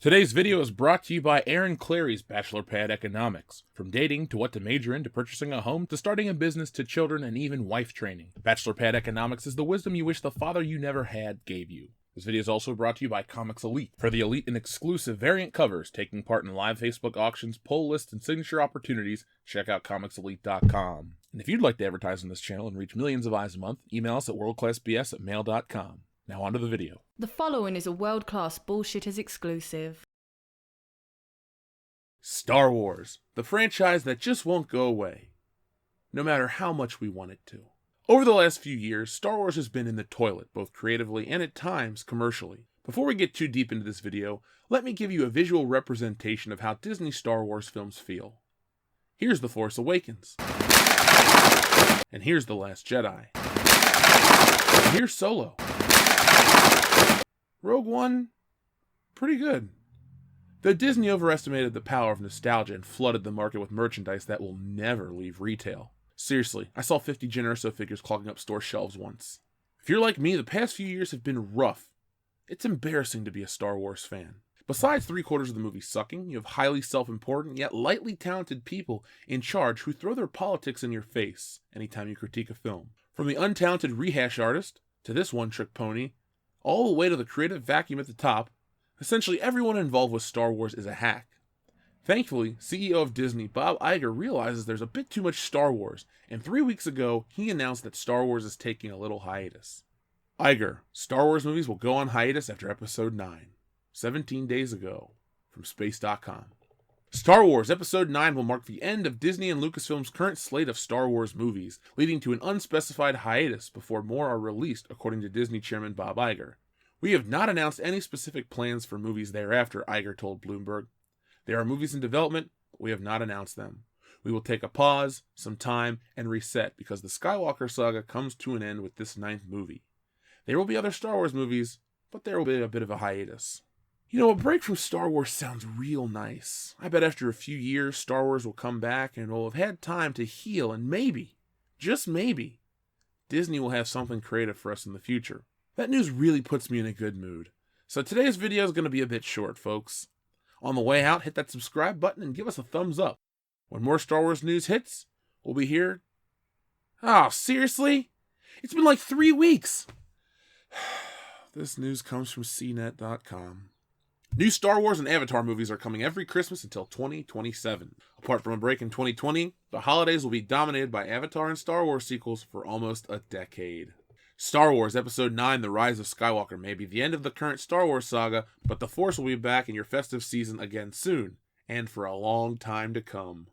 Today's video is brought to you by Aaron Clary's Bachelor Pad Economics. From dating to what to major in to purchasing a home to starting a business to children and even wife training. Bachelor Pad Economics is the wisdom you wish the father you never had gave you. This video is also brought to you by Comics Elite. For the elite and exclusive variant covers, taking part in live Facebook auctions, poll lists, and signature opportunities, check out comicselite.com. And if you'd like to advertise on this channel and reach millions of eyes a month, email us at worldclassbs@mail.com. Now onto the video. The following is a world-class bullshitters exclusive. Star Wars, the franchise that just won't go away, no matter how much we want it to. Over the last few years, Star Wars has been in the toilet, both creatively and at times commercially. Before we get too deep into this video, let me give you a visual representation of how Disney Star Wars films feel. Here's The Force Awakens. And here's The Last Jedi. And here's Solo. Rogue One, pretty good. Though Disney overestimated the power of nostalgia and flooded the market with merchandise that will never leave retail. Seriously, I saw 50 Jyn Erso figures clogging up store shelves once. If you're like me, the past few years have been rough. It's embarrassing to be a Star Wars fan. Besides 3/4 of the movie sucking, you have highly self-important yet lightly talented people in charge who throw their politics in your face anytime you critique a film. From the untalented rehash artist, to this one-trick pony, all the way to the creative vacuum at the top, essentially everyone involved with Star Wars is a hack. Thankfully, CEO of Disney, Bob Iger, realizes there's a bit too much Star Wars, and 3 weeks ago, he announced that Star Wars is taking a little hiatus. Iger, Star Wars movies will go on hiatus after Episode 9, 17 days ago, from Space.com. Star Wars Episode 9 will mark the end of Disney and Lucasfilm's current slate of Star Wars movies, leading to an unspecified hiatus before more are released, according to Disney chairman Bob Iger. We have not announced any specific plans for movies thereafter, Iger told Bloomberg. There are movies in development, but we have not announced them. We will take a pause, some time, and reset because the Skywalker saga comes to an end with this 9th movie. There will be other Star Wars movies, but there will be a bit of a hiatus. You know, a break from Star Wars sounds real nice. I bet after a few years, Star Wars will come back and we'll have had time to heal, and maybe, just maybe, Disney will have something creative for us in the future. That news really puts me in a good mood. So today's video is going to be a bit short, folks. On the way out, hit that subscribe button and give us a thumbs up. When more Star Wars news hits, we'll be here. Oh, seriously? It's been like 3 weeks. This news comes from cnet.com. New Star Wars and Avatar movies are coming every Christmas until 2027. Apart from a break in 2020, the holidays will be dominated by Avatar and Star Wars sequels for almost a decade. Star Wars Episode 9, The Rise of Skywalker may be the end of the current Star Wars saga, but the Force will be back in your festive season again soon, and for a long time to come.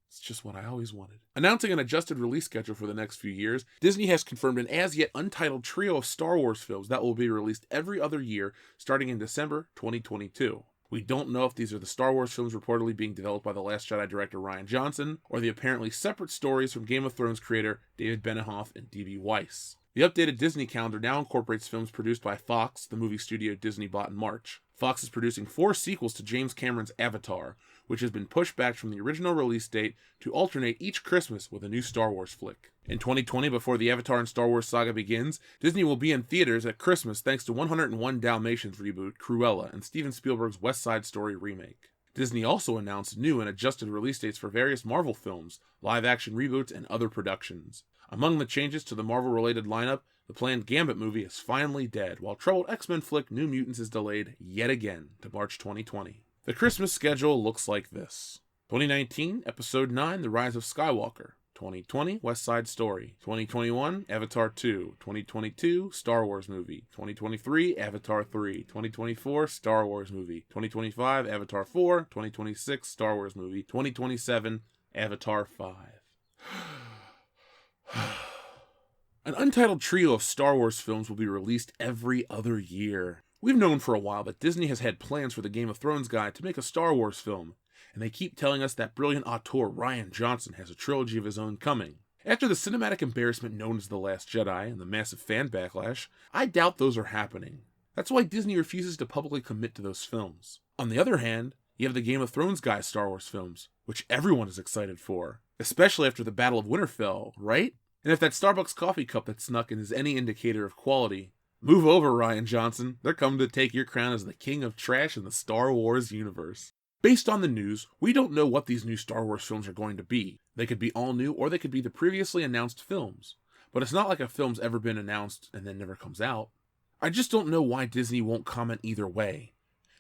It's just what I always wanted. Announcing an adjusted release schedule for the next few years, Disney has confirmed an as-yet untitled trio of Star Wars films that will be released every other year starting in December 2022. We don't know if these are the Star Wars films reportedly being developed by The Last Jedi director Rian Johnson, or the apparently separate stories from Game of Thrones creator David Benioff and D.B. Weiss. The updated Disney calendar now incorporates films produced by Fox, the movie studio Disney bought in March. Fox is producing 4 sequels to James Cameron's Avatar, which has been pushed back from the original release date to alternate each Christmas with a new Star Wars flick. In 2020, before the Avatar and Star Wars saga begins, Disney will be in theaters at Christmas thanks to 101 Dalmatians reboot Cruella and Steven Spielberg's West Side Story remake. Disney also announced new and adjusted release dates for various Marvel films, live-action reboots, and other productions. Among the changes to the Marvel-related lineup, the planned Gambit movie is finally dead, while troubled X-Men flick New Mutants is delayed yet again to March 2020. The Christmas schedule looks like this. 2019, Episode 9, The Rise of Skywalker. 2020, West Side Story. 2021, Avatar 2. 2022, Star Wars movie. 2023, Avatar 3. 2024, Star Wars movie. 2025, Avatar 4. 2026, Star Wars movie. 2027, Avatar 5. An untitled trio of Star Wars films will be released every other year. We've known for a while that Disney has had plans for the Game of Thrones guy to make a Star Wars film, and they keep telling us that brilliant auteur Rian Johnson has a trilogy of his own coming. After the cinematic embarrassment known as The Last Jedi and the massive fan backlash, I doubt those are happening. That's why Disney refuses to publicly commit to those films. On the other hand, you have the Game of Thrones guy's Star Wars films, which everyone is excited for, especially after the Battle of Winterfell, right? And if that Starbucks coffee cup that snuck in is any indicator of quality, Move over, Rian Johnson. They're coming to take your crown as the king of trash in the Star Wars universe. Based on the news, we don't know what these new Star Wars films are going to be. They could be all new, or they could be the previously announced films. But it's not like a film's ever been announced and then never comes out. I just don't know why Disney won't comment either way.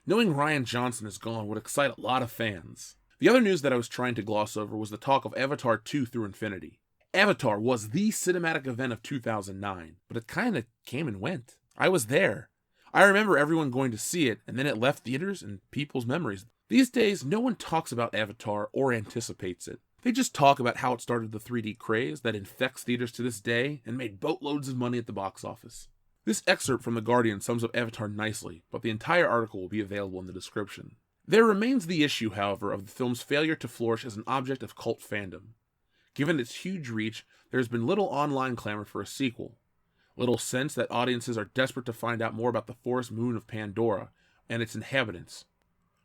Knowing Rian Johnson is gone would excite a lot of fans. The other news that I was trying to gloss over was the talk of Avatar 2 through Infinity. Avatar was the cinematic event of 2009, but it kinda came and went. I was there. I remember everyone going to see it, and then it left theaters and people's memories. These days, no one talks about Avatar or anticipates it. They just talk about how it started the 3D craze that infects theaters to this day and made boatloads of money at the box office. This excerpt from The Guardian sums up Avatar nicely, but the entire article will be available in the description. There remains the issue, however, of the film's failure to flourish as an object of cult fandom. Given its huge reach, there has been little online clamor for a sequel. Little sense that audiences are desperate to find out more about the forest moon of Pandora and its inhabitants.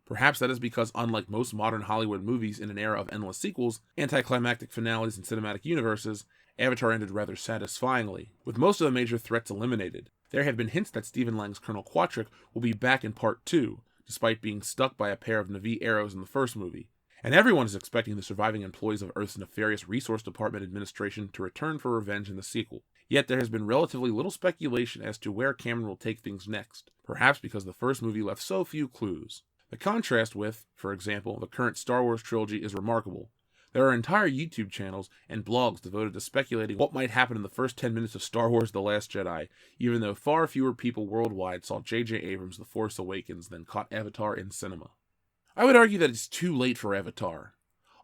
Perhaps that is because, unlike most modern Hollywood movies in an era of endless sequels, anticlimactic finales, and cinematic universes, Avatar ended rather satisfyingly, with most of the major threats eliminated. There have been hints that Stephen Lang's Colonel Quatrick will be back in Part 2, despite being stuck by a pair of Na'vi arrows in the first movie. And everyone is expecting the surviving employees of Earth's nefarious Resource Department administration to return for revenge in the sequel. Yet there has been relatively little speculation as to where Cameron will take things next, perhaps because the first movie left so few clues. The contrast with, for example, the current Star Wars trilogy is remarkable. There are entire YouTube channels and blogs devoted to speculating what might happen in the first 10 minutes of Star Wars The Last Jedi, even though far fewer people worldwide saw J.J. Abrams' The Force Awakens than caught Avatar in cinema. I would argue that it's too late for Avatar.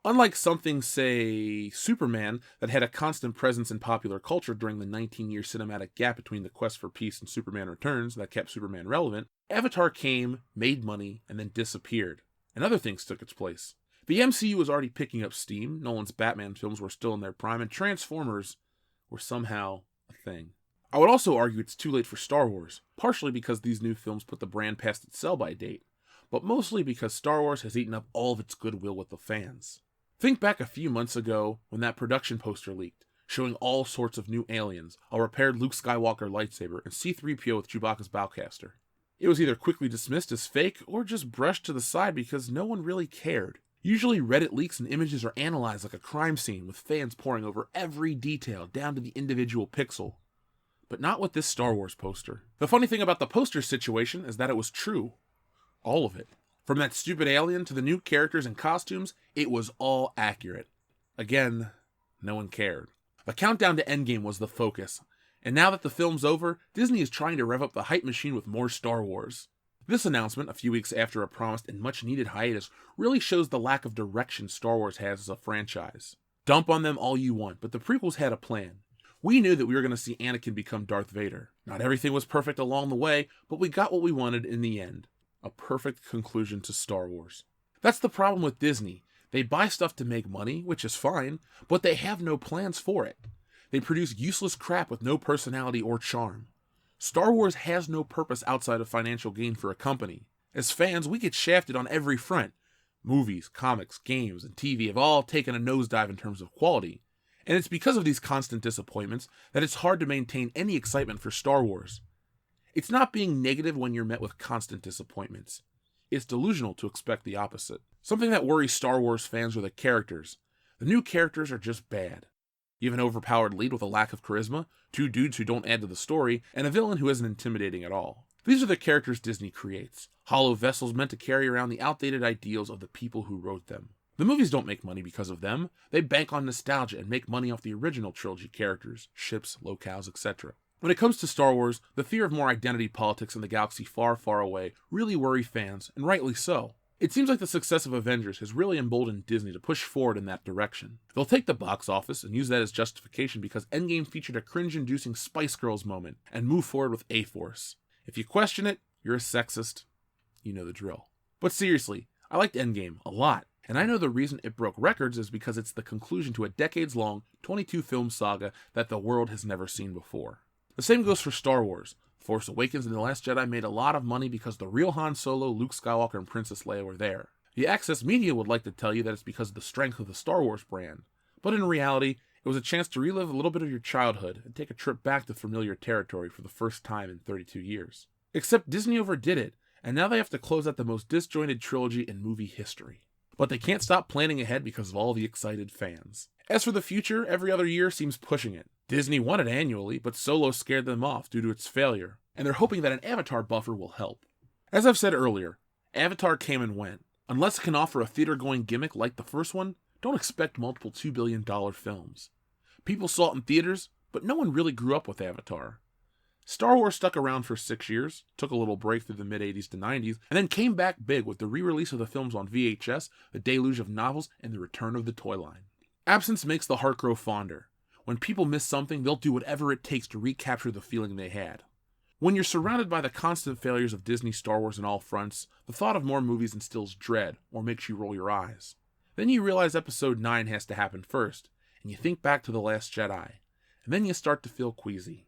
Unlike something, say, Superman, that had a constant presence in popular culture during the 19-year cinematic gap between The Quest for Peace and Superman Returns that kept Superman relevant, Avatar came, made money, and then disappeared, and other things took its place. The MCU was already picking up steam, Nolan's Batman films were still in their prime, and Transformers were somehow a thing. I would also argue it's too late for Star Wars, partially because these new films put the brand past its sell-by date, but mostly because Star Wars has eaten up all of its goodwill with the fans. Think back a few months ago when that production poster leaked, showing all sorts of new aliens, a repaired Luke Skywalker lightsaber, and C-3PO with Chewbacca's bowcaster. It was either quickly dismissed as fake or just brushed to the side because no one really cared. Usually Reddit leaks and images are analyzed like a crime scene with fans poring over every detail down to the individual pixel. But not with this Star Wars poster. The funny thing about the poster situation is that it was true. All of it. From that stupid alien to the new characters and costumes, it was all accurate. Again, no one cared. The countdown to Endgame was the focus, and now that the film's over, Disney is trying to rev up the hype machine with more Star Wars. This announcement, a few weeks after a promised and much needed hiatus, really shows the lack of direction Star Wars has as a franchise. Dump on them all you want, but the prequels had a plan. We knew that we were going to see Anakin become Darth Vader. Not everything was perfect along the way, but we got what we wanted in the end. A perfect conclusion to Star Wars. That's the problem with Disney. They buy stuff to make money, which is fine, but they have no plans for it. They produce useless crap with no personality or charm. Star Wars has no purpose outside of financial gain for a company. As fans, we get shafted on every front. Movies, comics, games, and TV have all taken a nosedive in terms of quality. And it's because of these constant disappointments that it's hard to maintain any excitement for Star Wars. It's not being negative when you're met with constant disappointments. It's delusional to expect the opposite. Something that worries Star Wars fans are the characters. The new characters are just bad. You have an overpowered lead with a lack of charisma, two dudes who don't add to the story, and a villain who isn't intimidating at all. These are the characters Disney creates, hollow vessels meant to carry around the outdated ideals of the people who wrote them. The movies don't make money because of them. They bank on nostalgia and make money off the original trilogy characters, ships, locales, etc. When it comes to Star Wars, the fear of more identity politics in the galaxy far, far away really worry fans, and rightly so. It seems like the success of Avengers has really emboldened Disney to push forward in that direction. They'll take the box office and use that as justification because Endgame featured a cringe-inducing Spice Girls moment and move forward with A-Force. If you question it, you're a sexist. You know the drill. But seriously, I liked Endgame a lot, and I know the reason it broke records is because it's the conclusion to a decades-long, 22-film saga that the world has never seen before. The same goes for Star Wars. Force Awakens and The Last Jedi made a lot of money because the real Han Solo, Luke Skywalker, and Princess Leia were there. The access media would like to tell you that it's because of the strength of the Star Wars brand, but in reality, It was a chance to relive a little bit of your childhood and take a trip back to familiar territory for the first time in 32 years. Except Disney overdid it, and now they have to close out the most disjointed trilogy in movie history. But they can't stop planning ahead because of all the excited fans. As for the future, every other year seems pushing it. Disney won it annually, but Solo scared them off due to its failure, and they're hoping that an Avatar buffer will help. As I've said earlier, Avatar came and went. Unless it can offer a theater-going gimmick like the first one, don't expect multiple $2 billion films. People saw it in theaters, but no one really grew up with Avatar. Star Wars stuck around for 6 years, took a little break through the mid-80s to 90s, and then came back big with the re-release of the films on VHS, the deluge of novels, and the return of the toy line. Absence makes the heart grow fonder. When people miss something, they'll do whatever it takes to recapture the feeling they had. When you're surrounded by the constant failures of Disney Star Wars on all fronts, the thought of more movies instills dread or makes you roll your eyes. Then you realize Episode 9 has to happen first, and you think back to The Last Jedi, and then you start to feel queasy.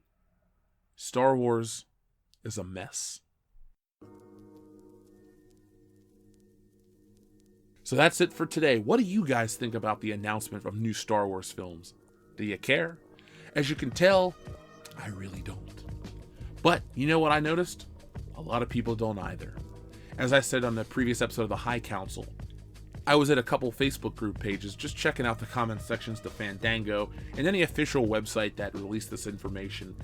Star Wars is a mess. So that's it for today. What do you guys think about the announcement of new Star Wars films? Do you care? As you can tell, I really don't. But you know what I noticed? A lot of people don't either. As I said on the previous episode of the High Council, I was at a couple Facebook group pages just checking out the comment sections to Fandango and any official website that released this information,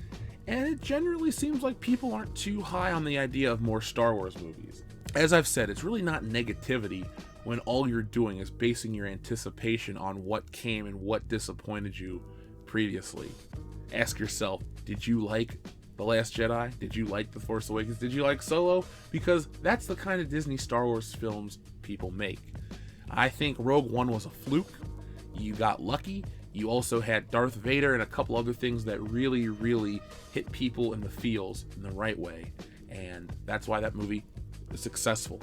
and it generally seems like people aren't too high on the idea of more Star Wars movies. As I've said, it's really not negativity when all you're doing is basing your anticipation on what came and what disappointed you previously. Ask yourself, did you like The Last Jedi? Did you like The Force Awakens? Did you like Solo? Because that's the kind of Disney Star Wars films people make. I think Rogue One was a fluke. You got lucky. You also had Darth Vader and a couple other things that really, really hit people in the feels in the right way. And that's why that movie is successful.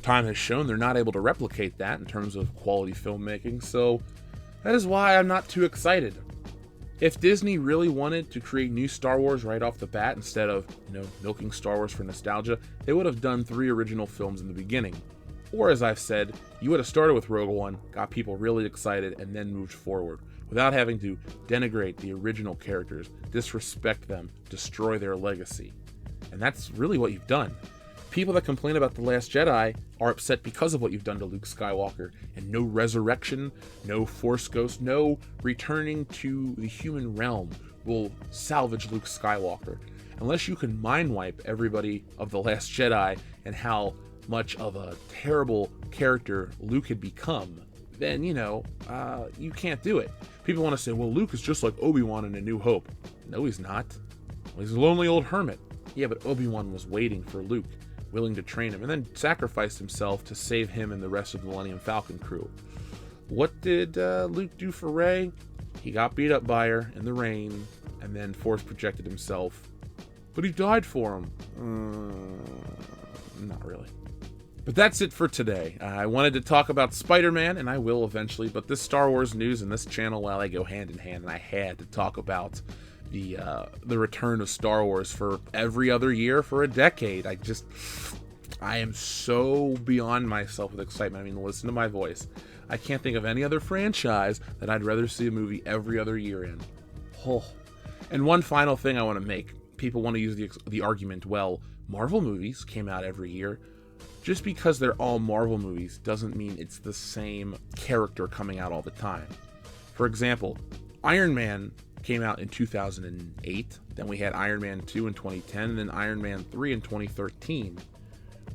Time has shown they're not able to replicate that in terms of quality filmmaking, so that is why I'm not too excited. If Disney really wanted to create new Star Wars right off the bat instead of, milking Star Wars for nostalgia, they would have done 3 original films in the beginning. Or as I've said, you would have started with Rogue One, got people really excited, and then moved forward, without having to denigrate the original characters, disrespect them, destroy their legacy. And that's really what you've done. People that complain about The Last Jedi are upset because of what you've done to Luke Skywalker, and no resurrection, no Force Ghost, no returning to the human realm will salvage Luke Skywalker. Unless you can mind wipe everybody of The Last Jedi and how much of a terrible character Luke had become, then, you can't do it. People want to say, well, Luke is just like Obi-Wan in A New Hope. No, he's not. Well, he's a lonely old hermit. Yeah, but Obi-Wan was waiting for Luke, willing to train him, and then sacrificed himself to save him and the rest of the Millennium Falcon crew. What did Luke do for Rey? He got beat up by her in the rain, and then force projected himself. But he died for him. Not really. But that's it for today. I wanted to talk about Spider-Man, and I will eventually, but this Star Wars news and this channel, well, they go hand in hand, and I had to talk about the return of Star Wars for every other year for a decade. I am so beyond myself with excitement. I mean, listen to my voice. I can't think of any other franchise that I'd rather see a movie every other year in. Oh. And one final thing I want to make. People want to use the argument, well, Marvel movies came out every year. Just because they're all Marvel movies doesn't mean it's the same character coming out all the time. For example, Iron Man came out in 2008, then we had Iron Man 2 in 2010, and then Iron Man 3 in 2013.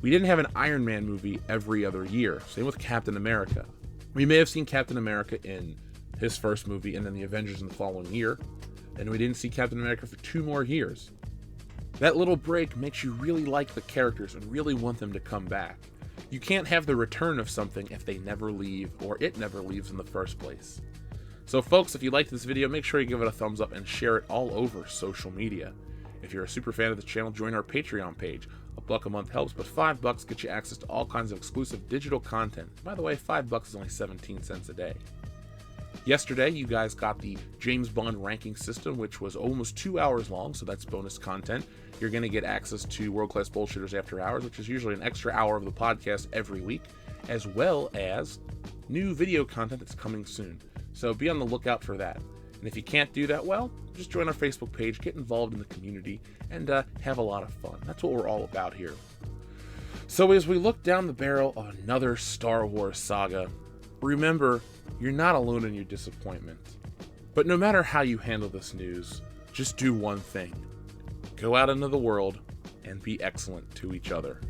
We didn't have an Iron Man movie every other year. Same with Captain America. We may have seen Captain America in his first movie and then the Avengers in the following year, and we didn't see Captain America for 2 more years. That little break makes you really like the characters and really want them to come back. You can't have the return of something if they never leave or it never leaves in the first place. So folks, if you liked this video, make sure you give it a thumbs up and share it all over social media. If you're a super fan of the channel, join our Patreon page. $1 a month helps, but $5 gets you access to all kinds of exclusive digital content. By the way, $5 is only 17 cents a day. Yesterday, you guys got the James Bond ranking system, which was almost 2 hours long, so that's bonus content. You're going to get access to World Class Bullshitters After Hours, which is usually an extra hour of the podcast every week, as well as new video content that's coming soon. So be on the lookout for that. And if you can't do that, well, just join our Facebook page, get involved in the community, and have a lot of fun. That's what we're all about here. So as we look down the barrel of another Star Wars saga, remember, you're not alone in your disappointment. But no matter how you handle this news, just do one thing. Go out into the world and be excellent to each other.